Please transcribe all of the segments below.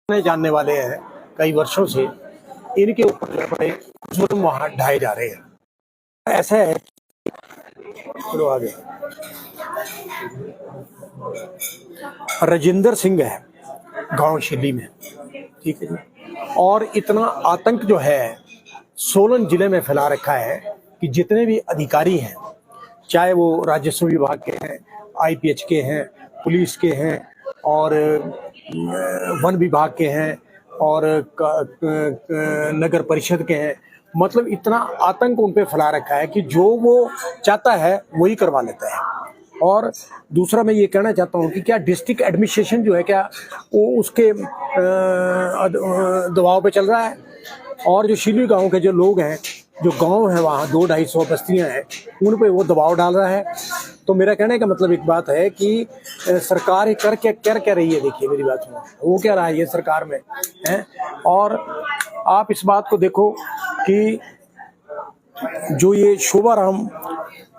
जानने वाले हैं कई वर्षों से, इनके ऊपर जो बड़े जुल्म वहां ढाए जा रहे हैं। ऐसा है, चलो आगे। राजेंद्र सिंह है गांव शिल्ली में, ठीक है जी। और इतना आतंक जो है सोलन जिले में फैला रखा है कि जितने भी अधिकारी हैं, चाहे वो राजस्व विभाग के हैं, आईपीएच के हैं, पुलिस के हैं और वन विभाग के हैं और नगर परिषद के हैं, मतलब इतना आतंक उन पे फैला रखा है कि जो वो चाहता है वही करवा लेता है। और दूसरा मैं ये कहना चाहता हूँ कि क्या डिस्ट्रिक्ट एडमिनिस्ट्रेशन जो है क्या वो उसके दबाव पे चल रहा है, और जो शिल्ली गांव के जो लोग हैं, जो गांव है वहाँ 200-250 बस्तियां हैं, उन पे वो दबाव डाल रहा है। तो मेरा कहने का मतलब एक बात है कि सरकार कर क्या रही है। देखिए मेरी बात सुनो, वो क्या रहा है ये सरकार में है। और आप इस बात को देखो कि जो ये शोभा राम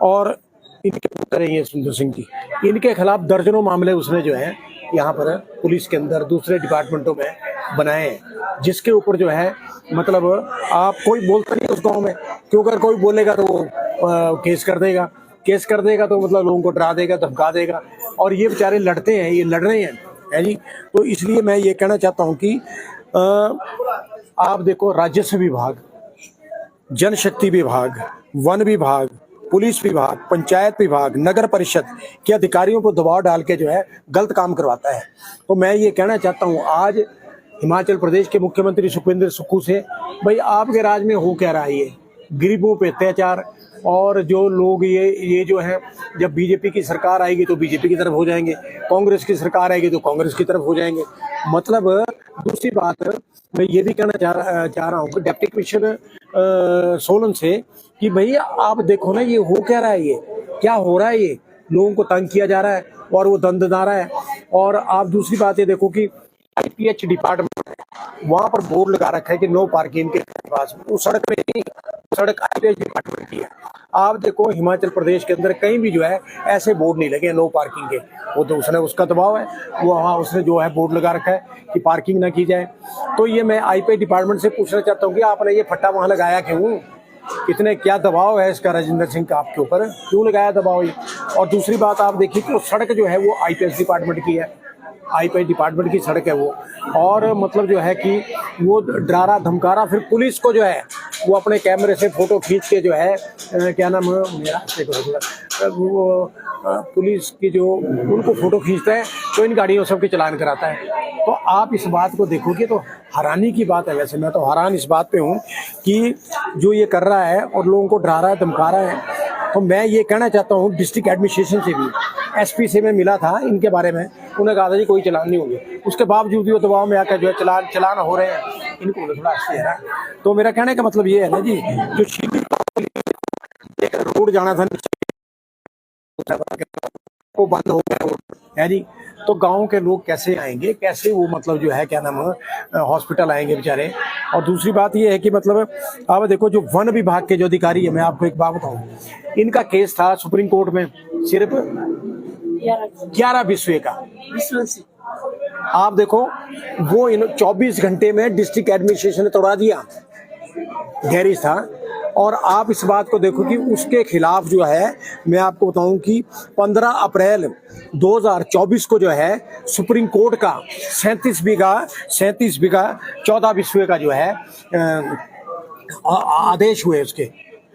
और इनके पुत्र हैं ये सुंदर सिंह जी, इनके खिलाफ दर्जनों मामले उसने जो है यहाँ पर पुलिस के अंदर दूसरे डिपार्टमेंटों में बनाए हैं, जिसके ऊपर जो है मतलब आप कोई बोलता नहीं उस गांव में, क्यों अगर कोई बोलेगा तो वो केस कर देगा तो मतलब लोगों को डरा देगा, धमका देगा। और ये बेचारे लड़ते हैं, ये लड़ रहे हैं है जी। तो इसलिए मैं ये कहना चाहता हूँ कि आप देखो राजस्व विभाग, जनशक्ति विभाग, वन विभाग, पुलिस विभाग, पंचायत विभाग, नगर परिषद के अधिकारियों को दबाव डाल के जो है गलत काम करवाता है। तो मैं ये कहना चाहता हूँ आज हिमाचल प्रदेश के मुख्यमंत्री सुखविंदर सुक्खू से, भाई आपके राज में हो क्या रहा है ये गरीबों पे अत्याचार। और जो लोग ये जो है, जब बीजेपी की सरकार आएगी तो बीजेपी की तरफ हो जाएंगे, कांग्रेस की सरकार आएगी तो कांग्रेस की तरफ हो जाएंगे। मतलब दूसरी बात मैं ये भी कहना चाह रहा हूँ कि डिप्टी कमिश्नर सोलन से कि भाई आप देखो ना ये हो क्या रहा है, ये क्या हो रहा है, ये लोगों को तंग किया जा रहा है और वो दंड दे रहा है। और आप दूसरी बात ये देखो कि आईपीएच डिपार्टमेंट वहां पर बोर्ड लगा रखा है कि नो पार्किंग के पास, वो सड़क पे नहीं, सड़क आईपीएच डिपार्टमेंट की है। आप देखो हिमाचल प्रदेश के अंदर कहीं भी जो है ऐसे बोर्ड नहीं लगे नो पार्किंग के, वो तो उसने उसका दबाव है, वो वहाँ उसने जो है बोर्ड लगा रखा है कि पार्किंग ना की जाए। तो ये मैं आईपीएच डिपार्टमेंट से पूछना चाहता हूँ कि आपने ये फट्टा वहाँ लगाया क्यों, इतने क्या दबाव है इसका राजेंद्र सिंह का आपके ऊपर, क्यों लगाया दबाव ये। और दूसरी बात आप देखिए कि वो सड़क जो है वो आईपीएच डिपार्टमेंट की है, आईपीएच डिपार्टमेंट की सड़क है वो। और मतलब जो है कि वो डरा धमकारा, फिर पुलिस को जो है वो अपने कैमरे से फोटो खींच के जो है क्या नाम मेरा वो पुलिस की जो उनको फोटो खींचता है तो इन गाड़ियों सबके चालान कराता है। तो आप इस बात को देखोगे तो हैरानी की बात है। वैसे मैं तो हैरान इस बात पे हूँ कि जो ये कर रहा है और लोगों को डरा रहा है, धमका रहा है। तो मैं ये कहना चाहता हूँ डिस्ट्रिक्ट एडमिनिस्ट्रेशन से भी, एसपी से मैं मिला था इनके बारे में, उन्हें कहा था जी कोई चलान नहीं होंगे, उसके बावजूद भी वो दबाव में आकर जो है चलान हो रहे हैं, इनको थोड़ा अच्छी है ना। तो मेरा कहने का मतलब ये है ना जी, जो शिल्ली एक रोड जाना था वो बंद हो गया है जी। तो गांव के लोग कैसे आएंगे, कैसे वो मतलब जो है क्या नाम हॉस्पिटल आएंगे बेचारे। और दूसरी बात ये है कि मतलब आप देखो जो वन विभाग के जो अधिकारी है, मैं आपको एक बात बताऊं, इनका केस था सुप्रीम कोर्ट में सिर्फ 11 विषय का। आप देखो वो 24 घंटे में डिस्ट्रिक्ट एडमिनिस्ट्रेशन ने तोड़ा दिया, गैरिज था। और आप इस बात को देखो कि उसके खिलाफ जो है मैं आपको बताऊं कि 15 अप्रैल 2024 को जो है सुप्रीम कोर्ट का 37 बीघा 14 विषय का जो है आदेश हुए उसके,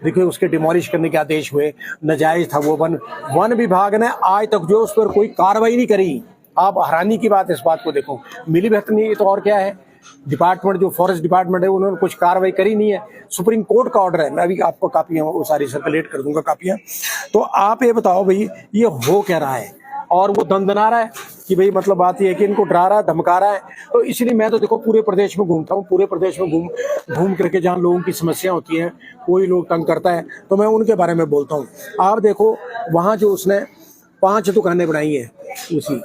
देखिए उसके डिमोलिश करने के आदेश हुए, नाजायज था वो। वन विभाग ने आज तक जो उस पर कोई कार्रवाई नहीं करी। आप हैरानी की बात इस बात को देखो, मिली भगत नहीं तो और क्या है। डिपार्टमेंट जो फॉरेस्ट डिपार्टमेंट है उन्होंने कुछ कार्रवाई करी नहीं है, सुप्रीम कोर्ट का ऑर्डर है। मैं अभी आपको कापियां वो सारी सर्कुलेट कर दूंगा कापियां। तो आप ये बताओ भाई ये हो क्या रहा है। और वो दंदना रहा है कि भाई मतलब बात ये है कि इनको डरा रहा है, धमका रहा है। तो इसलिए मैं तो देखो पूरे प्रदेश में घूमता हूँ, पूरे प्रदेश में घूम करके जहाँ लोगों की समस्या होती है, कोई लोग तंग करता है तो मैं उनके बारे में बोलता हूँ। आप देखो वहाँ जो उसने 5 दुकानें बनाई है, उसी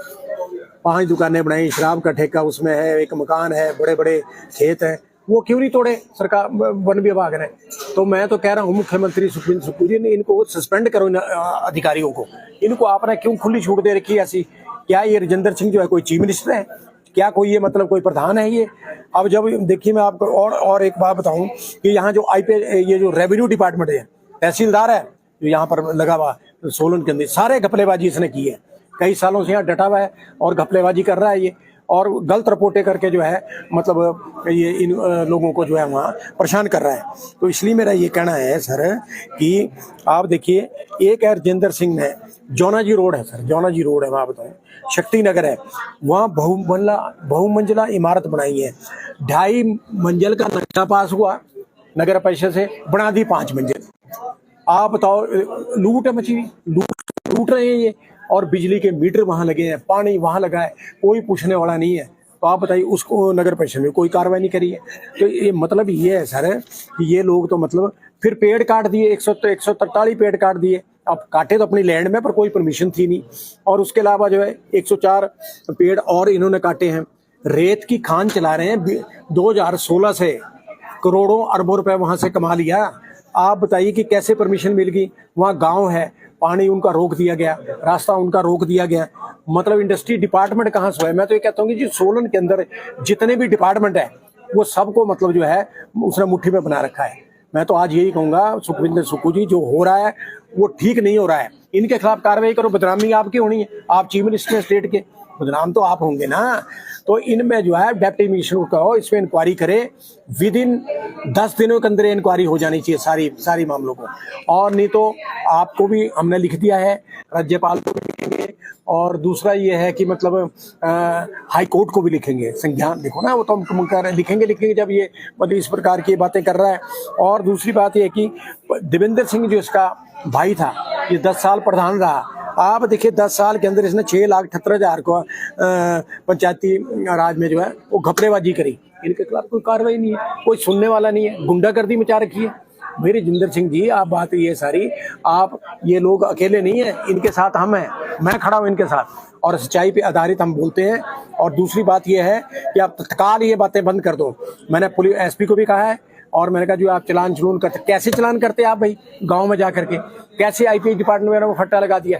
5 दुकानें बनाई, शराब का ठेका उसमें है, एक मकान है, बड़े बड़े खेत हैं, वो क्यों नहीं तोड़े सरकार वन विभाग ने। तो मैं तो कह रहा हूँ मुख्यमंत्री सुखविंदर सुक्खू जी ने इनको सस्पेंड करो, अधिकारियों को, इनको आपने क्यों खुली छूट दे रखी है ऐसी। क्या ये राजेंद्र सिंह जो है कोई चीफ मिनिस्टर है? क्या कोई ये मतलब कोई प्रधान है ये? अब जब देखिए मैं आपको और एक बात बताऊं कि यहाँ जो ये जो रेवेन्यू डिपार्टमेंट है, तहसीलदार है जो यहाँ पर लगा हुआ सोलन के अंदर, सारे घपलेबाजी इसने की है। कई सालों से यहाँ डटा हुआ है और घपलेबाजी कर रहा है ये, और गलत रिपोर्टें करके जो है मतलब ये इन लोगों को जो है वहाँ परेशान कर रहा है। तो इसलिए मेरा ये कहना है सर कि आप देखिए, एक है राजेंद्र सिंह ने जौनाजी रोड है सर, जौनाजी रोड है वहाँ बताऊँ, शक्ति नगर है, वहाँ बहुमंजिला इमारत बनाई है। 2.5 मंजिल का नक्शा पास हुआ नगर परिषद से, बना दी 5 मंजिल। आप बताओ, लूट है मची, लूट रहे हैं ये, और बिजली के मीटर वहां लगे हैं, पानी वहां लगा है, कोई पूछने वाला नहीं है। तो आप बताइए, उसको नगर परिषद में कोई कार्रवाई नहीं करी है। तो ये मतलब ये है सर कि ये लोग तो मतलब फिर पेड़ काट दिए, 143 पेड़ काट दिए। अब काटे तो अपनी लैंड में, पर कोई परमिशन थी नहीं। और उसके अलावा जो है 104 पेड़ और इन्होंने काटे हैं। रेत की खान चला रहे हैं 2016 से, करोड़ों अरबों रुपए वहां से कमा लिया। आप बताइए कि कैसे परमिशन मिल गई? वहाँ गांव है, पानी उनका रोक दिया गया, रास्ता उनका रोक दिया गया। मतलब इंडस्ट्री डिपार्टमेंट कहाँ से है? मैं तो ये कहता हूँ कि जी सोलन के अंदर जितने भी डिपार्टमेंट है वो सबको मतलब जो है उसने मुट्ठी में बना रखा है। मैं तो आज यही कहूँगा, सुखविंदर सुक्खू जी, जो हो रहा है वो ठीक नहीं हो रहा है। इनके खिलाफ कार्रवाई करो। बदनामी आपकी होनी है, आप चीफ मिनिस्टर स्टेट के, बदनाम तो आप होंगे ना। तो इनमें जो है डिप्टी मिनिस्टर को कहो इस पर इंक्वायरी करे, विद इन 10 दिनों के अंदर इंक्वायरी हो जानी चाहिए सारी मामलों को। और नहीं तो आपको भी हमने लिख दिया है, राज्यपाल को भी लिखेंगे, और दूसरा ये है कि मतलब हाई कोर्ट को भी लिखेंगे। संज्ञान देखो ना, वो तो हम लिखेंगे जब ये मतलब इस प्रकार की बातें कर रहा है। और दूसरी बात ये है कि देवेंद्र सिंह जो इसका भाई था, ये 10 साल प्रधान रहा। आप देखिए 10 साल के अंदर इसने 6,78,000 को पंचायती राज में जो है वो घपलेबाजी करी। इनके खिलाफ कोई कार्रवाई नहीं है, कोई सुनने वाला नहीं है, गुंडागर्दी मचा रखी है। मेरे जिंदर सिंह जी, आप बात ये सारी, आप ये लोग अकेले नहीं है, इनके साथ हम हैं, मैं खड़ा हूँ इनके साथ, और सच्चाई पे आधारित हम बोलते हैं। और दूसरी बात ये है कि आप तत्काल ये बातें बंद कर दो। मैंने पुलिस एसपी को भी कहा है, और मैंने कहा जो आप चलान करते, कैसे चलान करते आप भाई गाँव में जा करके? कैसे IPH डिपार्टमेंट में वो फट्टा लगा दिया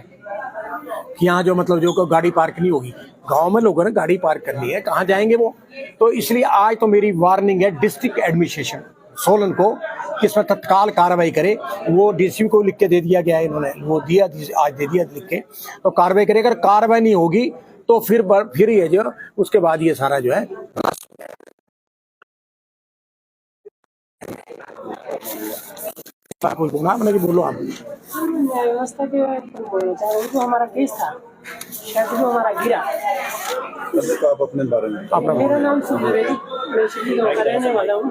कि यहाँ जो मतलब जो गाड़ी पार्क नहीं होगी? गांव में लोगों ने गाड़ी पार्क करनी है, कहाँ जाएंगे वो? तो इसलिए आज तो मेरी वार्निंग है डिस्ट्रिक्ट एडमिनिस्ट्रेशन सोलन को कि इसमें तत्काल कार्रवाई करे। वो DCU को लिख के दे दिया गया है, इन्होंने वो दिया, आज दे दिया लिख के, तो कार्रवाई करे। अगर कार्रवाई नहीं होगी तो फिर ये जो उसके बाद ये सारा जो है कुछ बोला आपने, बोलो आप। व्यवस्था के जो हमारा केस था, शायद जो हमारा गिरा। तो आप अपने बारे में। मेरा नाम सुधीर है, मैं शिल्ली गाँव का रहने वाला हूँ।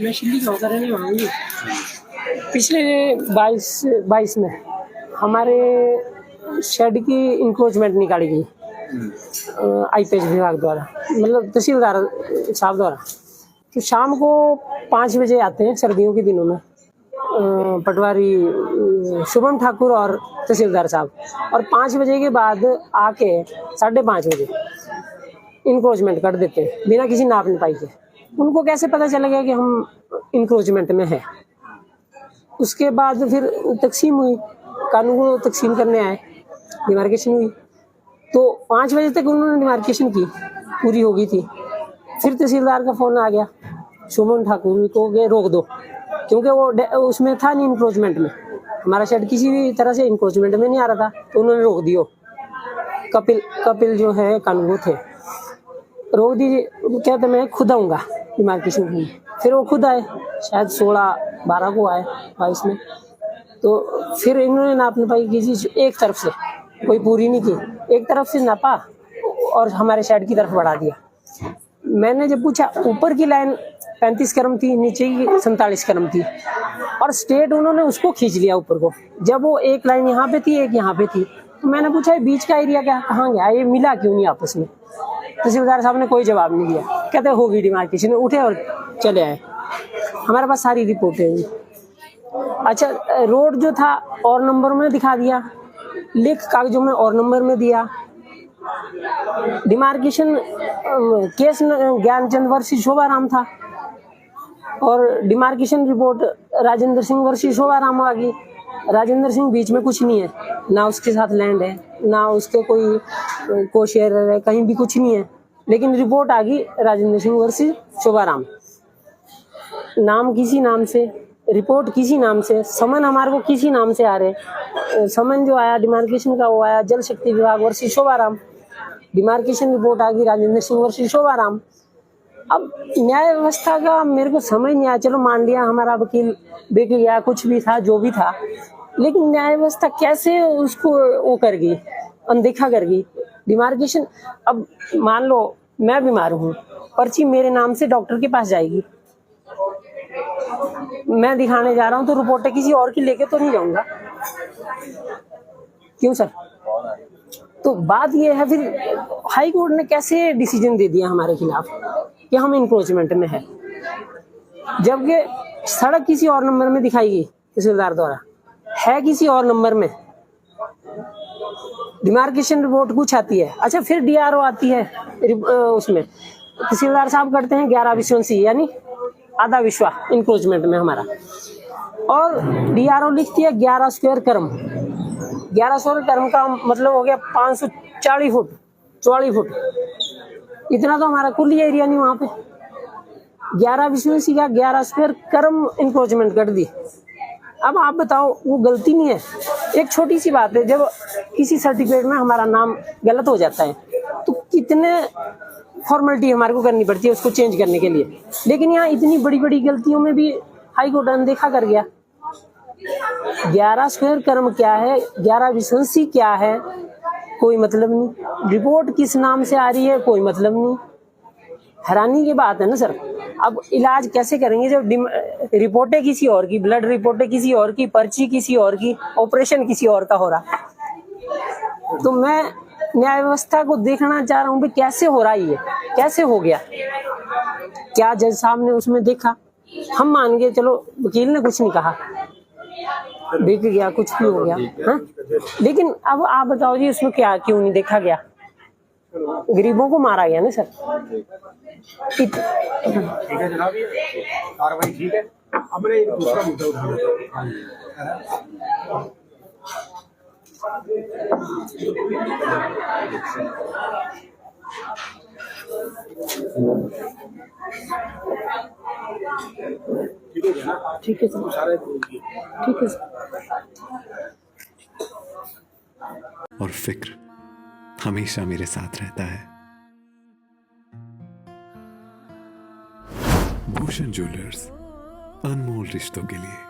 मैं शिल्ली गाँव का रहने वाला हूँ। पिछले 22 में हमारे शेड की इंक्रोचमेंट निकाली गई IPH विभाग द्वारा, मतलब तहसीलदार साहब द्वारा। तो शाम को 5 बजे आते हैं सर्दियों के दिनों में पटवारी शुभम ठाकुर और तहसीलदार साहब, और 5 बजे के बाद आके 5:30 बजे इंक्रोचमेंट कर देते हैं बिना किसी नाप नपाई के। उनको कैसे पता चलेगा कि हम इंक्रोचमेंट में है? उसके बाद फिर तकसीम हुई, कानून को तकसीम करने आए, डिमार्केशन हुई। तो 5 बजे तक उन्होंने डिमार्केशन की, पूरी हो गई थी। फिर तहसीलदार का फ़ोन आ गया शुभम ठाकुर को कि रोक दो, क्योंकि वो उसमें था नहीं इंक्रोचमेंट में, हमारा शेड किसी भी तरह से इंक्रोचमेंट में नहीं आ रहा था। तो उन्होंने रोक दियो। कपिल जो है कानून वो थे, रोक दीजिए, कहते मैं खुद आऊँगा डिमार्केशन के लिए। फिर वो खुद आए, शायद 16-12 को आए 22 में। तो फिर इन्होंने नाप नपाई की चीज़ एक तरफ से, कोई पूरी नहीं की, एक तरफ से नापा और हमारे शेड की तरफ बढ़ा दिया। मैंने जब पूछा, ऊपर की लाइन 35 क्रम थी, नीचे की 47 क्रम थी, और स्टेट उन्होंने उसको खींच लिया ऊपर को। जब वो एक लाइन यहाँ पे थी, एक यहाँ पे थी, तो मैंने पूछा बीच का एरिया क्या कहाँ गया, ये मिला क्यों नहीं आपस में? तहसीलदार साहब ने कोई जवाब नहीं दिया, कहते होगी डिमार्केशन। उठे और चले आए। हमारे पास सारी रिपोर्टें हुई। अच्छा, रोड जो था और नंबर में दिखा दिया, लिख कागजों में और नंबर में दिया। Demarcation case Gyanchand versus Shobharam था, और demarcation report Rajendra Singh versus Shobharam आ गई। राजेंद्र सिंह बीच में कुछ नहीं है, ना उसके साथ लैंड है, ना उसके कोई को शेयर है, कहीं भी कुछ नहीं है। लेकिन रिपोर्ट आ गई राजेंद्र सिंह वर्सेस शोभाराम, नाम किसी नाम से, रिपोर्ट किसी नाम से, समन हमारे को किसी नाम से आ रहे। समन जो आया डिमार्केशन का वो आया जल शक्ति विभाग वर्सेस शोभाराम, डिमार्केशन रिपोर्ट आ गई राजेंद्र सिंह वर्सेस शोभाराम। अब न्याय व्यवस्था का मेरे को समझ नहीं आया। चलो मान लिया हमारा वकील बिक गया, कुछ भी था जो भी था, लेकिन न्याय व्यवस्था कैसे उसको वो कर गई, अनदेखा कर गई। डिमार्केशन, अब मान लो मैं बीमार हूँ, पर्ची मेरे नाम से डॉक्टर के पास जाएगी, मैं दिखाने जा रहा हूँ तो रिपोर्ट किसी और की लेके तो नहीं जाऊंगा, क्यों सर? तो बात ये है, फिर हाई कोर्ट ने कैसे डिसीजन दे दिया हमारे खिलाफ कि हम इंक्रोचमेंट में है, जबकि सड़क किसी और नंबर में दिखाई गई तहसीलदार द्वारा, है किसी और नंबर में। डिमार्केशन रिपोर्ट कुछ आती है, अच्छा फिर डीआरओ आती है, उसमें तहसीलदार साहब करते हैं 11 विश्वंसी यानी आधा विश्वा इंक्रोचमेंट में हमारा, और डीआरओ लिखती है 11 स्क्वायर कर्म। 11 स्क्वायर कर्म का मतलब हो गया 540 फुट, 44 फुट, इतना तो हमारा कुल एरिया नहीं वहां पे। 11 विश्वंसी का 11 स्क्वायर कर्म इंक्रोचमेंट कर दी। अब आप बताओ, वो गलती नहीं है? एक छोटी सी बात है, जब किसी सर्टिफिकेट में हमारा नाम गलत हो जाता है तो कितने फॉर्मेलिटी हमारे को करनी पड़ती है उसको चेंज करने के लिए, लेकिन यहाँ इतनी बड़ी बड़ी गलतियों में भी हाई कोर्ट अनदेखा कर गया। 11 स्क्वायर कर्म क्या है, 11 विश्वंसी क्या है, कोई मतलब नहीं। रिपोर्ट किस नाम से आ रही है, कोई मतलब नहीं। हैरानी की बात है ना सर। अब इलाज कैसे करेंगे जब रिपोर्टें किसी और की, ब्लड रिपोर्टें किसी और की, पर्ची किसी और की, ऑपरेशन किसी और का हो रहा। तो मैं न्याय व्यवस्था को देखना चाह रहा हूँ भी कैसे हो रहा है, ये कैसे हो गया, क्या जज साहब ने उसमें देखा? हम मान गए चलो वकील ने कुछ नहीं कहा, बिक गया, कुछ भी हो गया, हाँ? लेकिन अब आप बताओ जी उसमें क्या क्यों नहीं देखा गया? गरीबों को मारा गया ना सर। ठीक है जनाब, ये कार्रवाई ठीक है। अब मैं एक दूसरा मुद्दा उठाना ठीक है सर, ठीक है सर। और फिक्र हमेशा मेरे साथ रहता है। भूषण ज्वेलर्स, अनमोल रिश्तों के लिए।